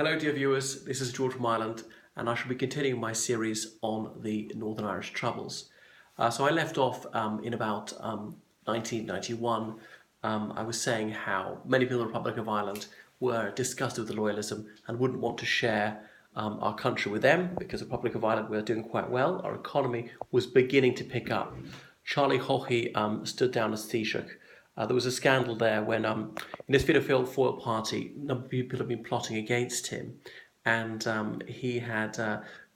Hello dear viewers, this is George from Ireland and I shall be continuing my series on the Northern Irish Troubles. So I left off in about 1991. I was saying how many people in the Republic of Ireland were disgusted with the loyalism and wouldn't want to share our country with them because the Republic of Ireland were doing quite well. Our economy was beginning to pick up. Charlie Haughey stood down as Taoiseach. There was a scandal there when, in this Fianna Fáil foil party, a number of people had been plotting against him, and he had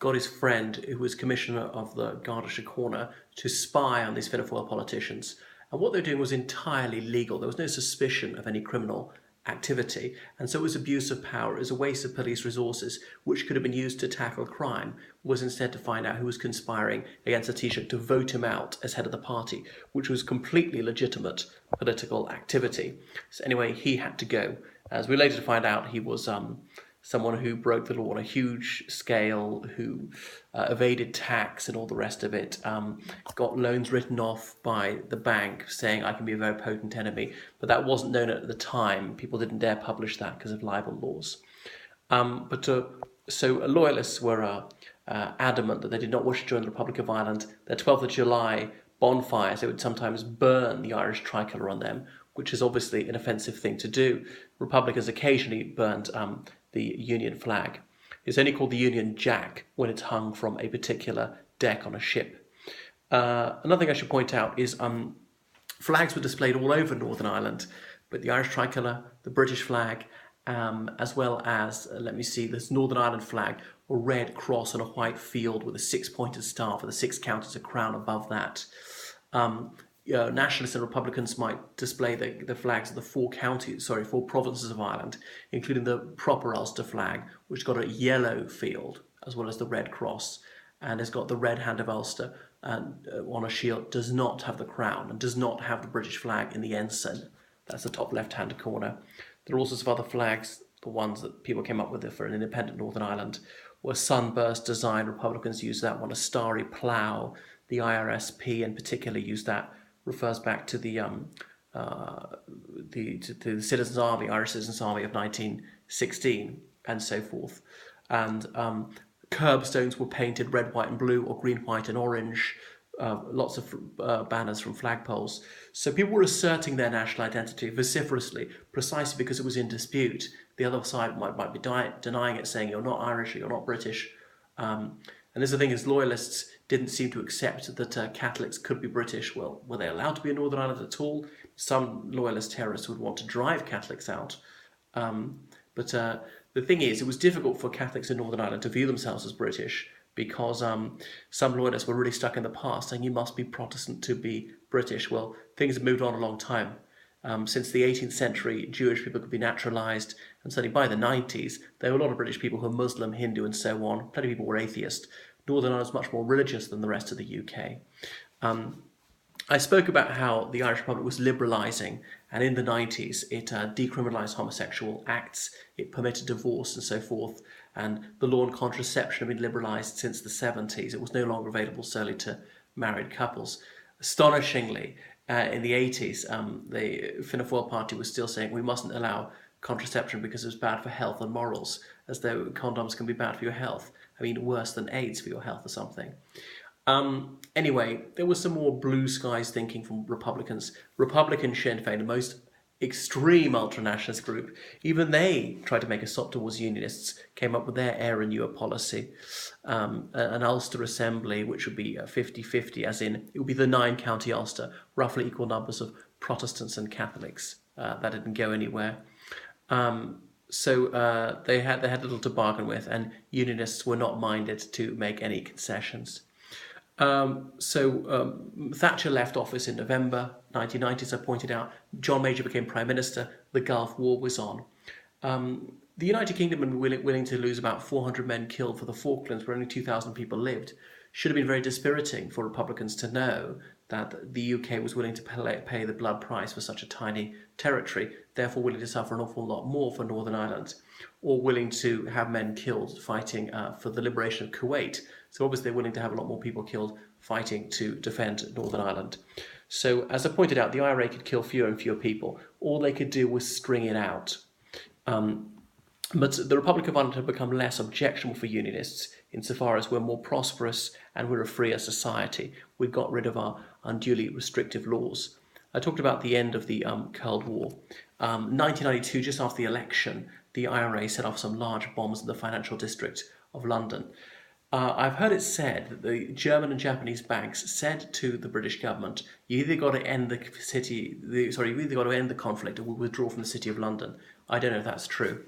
got his friend, who was commissioner of the Garda Síochána, to spy on these Fianna Fáil politicians. And what they were doing was entirely legal. There was no suspicion of any criminal activity, and so it was abuse of power. It was a waste of police resources, which could have been used to tackle crime, was instead to find out who was conspiring against the Taoiseach to vote him out as head of the party, which was completely legitimate political activity. So anyway, he had to go. As we later find out, he was someone who broke the law on a huge scale, who evaded tax and all the rest of it, got loans written off by the bank saying, I can be a very potent enemy. But that wasn't known at the time. People didn't dare publish that because of libel laws. So loyalists were adamant that they did not wish to join the Republic of Ireland. Their 12th of July bonfires, they would sometimes burn the Irish tricolour on them, which is obviously an offensive thing to do. Republicans occasionally burned the Union flag. It's only called the Union Jack when it's hung from a particular deck on a ship. Another thing I should point out is flags were displayed all over Northern Ireland, but the Irish tricolour, the British flag, as well as, this Northern Ireland flag, a red cross on a white field with a six-pointed star for the six counties, a crown above that. Nationalists and Republicans might display the flags of the four provinces of Ireland, including the proper Ulster flag, which got a yellow field, as well as the red cross, and has got the red hand of Ulster on a shield, does not have the crown, and does not have the British flag in the ensign. That's the top left-hand corner. There are all sorts of other flags. The ones that people came up with for an independent Northern Ireland were sunburst design. Republicans used that one. A starry plough. The IRSP in particular used that. Refers back to the Citizens' Army, Irish Citizens' Army of 1916, and so forth. And curbstones were painted red, white, and blue, or green, white, and orange. Lots of banners from flagpoles. So people were asserting their national identity vociferously, precisely because it was in dispute. The other side might be denying it, saying you're not Irish, or you're not British. And this, the thing is, loyalists didn't seem to accept that Catholics could be British. Well, were they allowed to be in Northern Ireland at all? Some loyalist terrorists would want to drive Catholics out. But the thing is, it was difficult for Catholics in Northern Ireland to view themselves as British because some loyalists were really stuck in the past, saying you must be Protestant to be British. Well, things have moved on a long time. Since the 18th century, Jewish people could be naturalised, and certainly by the 90s, there were a lot of British people who were Muslim, Hindu, and so on. Plenty of people were atheist. Northern Ireland is much more religious than the rest of the UK. I spoke about how the Irish Republic was liberalising, and in the 90s it decriminalised homosexual acts, it permitted divorce and so forth, and the law on contraception had been liberalised since the 70s. It was no longer available solely to married couples. Astonishingly, in the 80s, the Fianna Fáil party was still saying we mustn't allow contraception because it's bad for health and morals, as though condoms can be bad for your health. I mean, worse than AIDS for your health or something. Anyway, there was some more blue skies thinking from Republicans. Republican Sinn Féin, the most extreme ultra-nationalist group, even they tried to make a stop towards unionists, came up with their Air Renewer policy, an Ulster Assembly, which would be 50-50, as in, it would be the 9-county Ulster, roughly equal numbers of Protestants and Catholics. That didn't go anywhere. So they had little to bargain with, and unionists were not minded to make any concessions. Thatcher left office in November 1990, as I pointed out. John Major became Prime Minister. The Gulf War was on. The United Kingdom had been willing to lose about 400 men killed for the Falklands, where only 2,000 people lived. Should have been very dispiriting for Republicans to know that the UK was willing to pay the blood price for such a tiny territory, therefore willing to suffer an awful lot more for Northern Ireland, or willing to have men killed fighting for the liberation of Kuwait. So obviously they're willing to have a lot more people killed fighting to defend Northern Ireland. So as I pointed out, the IRA could kill fewer and fewer people. All they could do was string it out. But the Republic of Ireland had become less objectionable for unionists insofar as we're more prosperous and we're a freer society. We got rid of our unduly restrictive laws. I talked about the end of the Cold War. 1992, just after the election, the IRA set off some large bombs in the financial district of London. I've heard it said that the German and Japanese banks said to the British government, "You either got to end you either got to end the conflict, or we'll withdraw from the City of London." I don't know if that's true.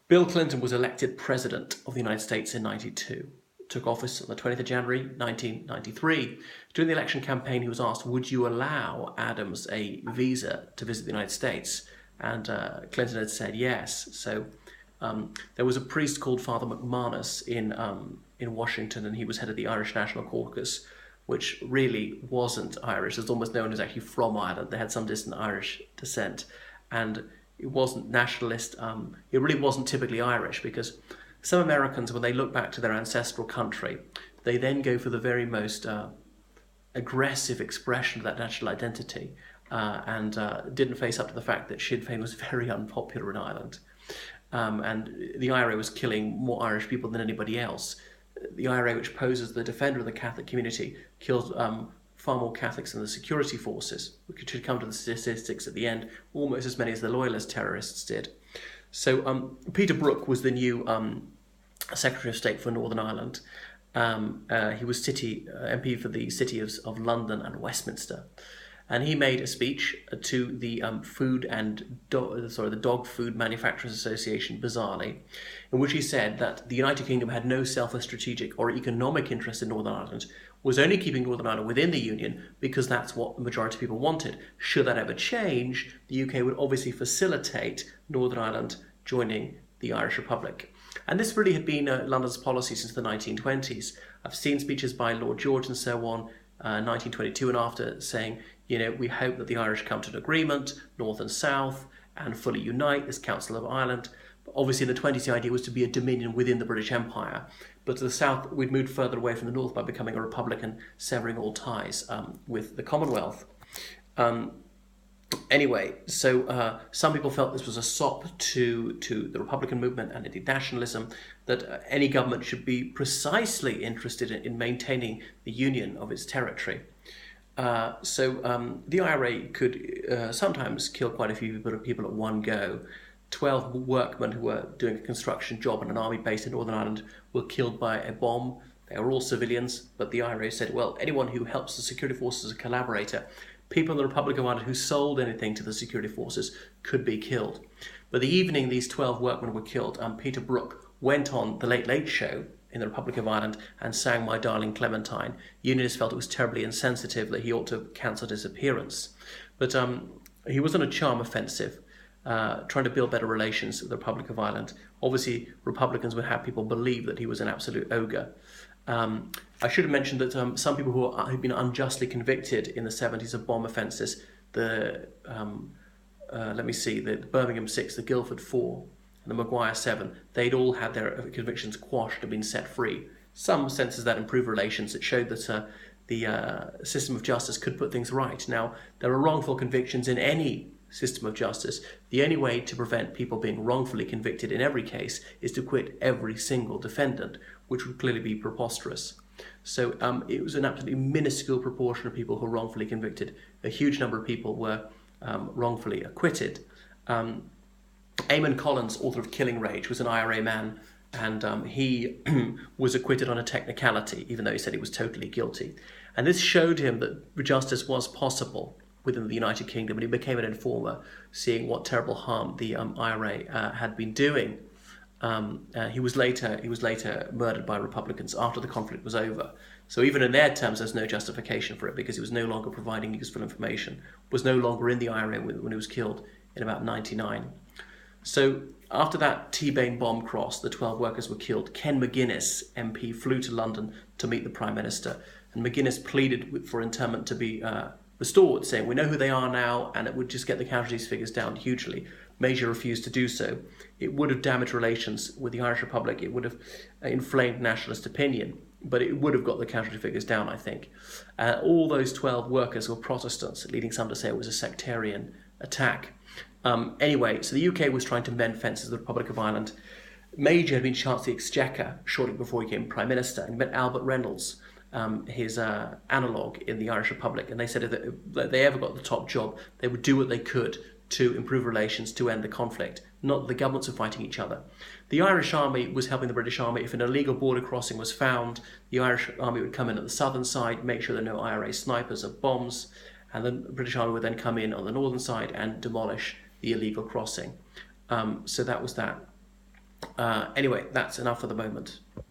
Bill Clinton was elected President of the United States in 92. Took office on the 20th of January 1993. During the election campaign, he was asked, would you allow Adams a visa to visit the United States? And Clinton had said yes. So there was a priest called Father McManus in Washington, and he was head of the Irish National Caucus, which really wasn't Irish. There's almost no one who's actually from Ireland. They had some distant Irish descent. And it wasn't nationalist. It really wasn't typically Irish, because some Americans, when they look back to their ancestral country, they then go for the very most aggressive expression of that national identity and didn't face up to the fact that Sinn Féin was very unpopular in Ireland. And the IRA was killing more Irish people than anybody else. The IRA, which poses the defender of the Catholic community, killed far more Catholics than the security forces. We should come to the statistics at the end, almost as many as the Loyalist terrorists did. So Peter Brooke was the new Secretary of State for Northern Ireland. He was MP for the city of London and Westminster. And he made a speech to the the Dog Food Manufacturers Association, bizarrely, in which he said that the United Kingdom had no selfish strategic or economic interest in Northern Ireland, was only keeping Northern Ireland within the Union because that's what the majority of people wanted. Should that ever change, the UK would obviously facilitate Northern Ireland joining the Irish Republic. And this really had been London's policy since the 1920s. I've seen speeches by Lord George and so on, 1922 and after, saying, we hope that the Irish come to an agreement, North and South, and fully unite this Council of Ireland. But obviously in the 20s the idea was to be a dominion within the British Empire. But to the south, we'd moved further away from the north by becoming a republic and severing all ties with the Commonwealth. Anyway, so some people felt this was a sop to the Republican movement and indeed nationalism, that any government should be precisely interested in maintaining the union of its territory. So the IRA could sometimes kill quite a few people at one go. 12 workmen who were doing a construction job on an army base in Northern Ireland were killed by a bomb. They were all civilians, but the IRA said, well, anyone who helps the security forces as a collaborator, people in the Republic of Ireland who sold anything to the security forces, could be killed. But the evening these 12 workmen were killed, Peter Brooke went on the Late Late Show in the Republic of Ireland and sang My Darling Clementine. Unionists felt it was terribly insensitive, that he ought to have cancelled his appearance. But he was on a charm offensive, trying to build better relations with the Republic of Ireland. Obviously, Republicans would have people believe that he was an absolute ogre. I should have mentioned that some people who'd been unjustly convicted in the 70s of bomb offences, the Birmingham 6, the Guildford 4, and the Maguire 7, they'd all had their convictions quashed and been set free. Some senses that improved relations. It showed that the system of justice could put things right. Now, there are wrongful convictions in any system of justice. The only way to prevent people being wrongfully convicted in every case is to quit every single defendant, which would clearly be preposterous. So it was an absolutely minuscule proportion of people who were wrongfully convicted. A huge number of people were wrongfully acquitted. Eamon Collins, author of Killing Rage, was an IRA man, and he was acquitted on a technicality, even though he said he was totally guilty. And this showed him that justice was possible within the United Kingdom, and he became an informer, seeing what terrible harm the IRA had been doing. He was later murdered by Republicans after the conflict was over. So even in their terms, there's no justification for it, because he was no longer providing useful information, was no longer in the IRA when he was killed in about 99. So after that T-Bane bomb cross, the 12 workers were killed. Ken McGuinness, MP, flew to London to meet the Prime Minister, and McGuinness pleaded for internment to be restored, saying, we know who they are now, and it would just get the casualties figures down hugely. Major refused to do so. It would have damaged relations with the Irish Republic. It would have inflamed nationalist opinion, but it would have got the casualty figures down, I think. All those 12 workers were Protestants, leading some to say it was a sectarian attack. Anyway, so the UK was trying to mend fences with the Republic of Ireland. Major had been Chancellor of the Exchequer shortly before he became Prime Minister, and he met Albert Reynolds, his analogue in the Irish Republic, and they said if they ever got the top job, they would do what they could to improve relations, to end the conflict, not that the governments were fighting each other. The Irish Army was helping the British Army. If an illegal border crossing was found, the Irish Army would come in at the southern side, make sure there were no IRA snipers or bombs, and the British Army would then come in on the northern side and demolish the illegal crossing. So that was that. Anyway, that's enough for the moment.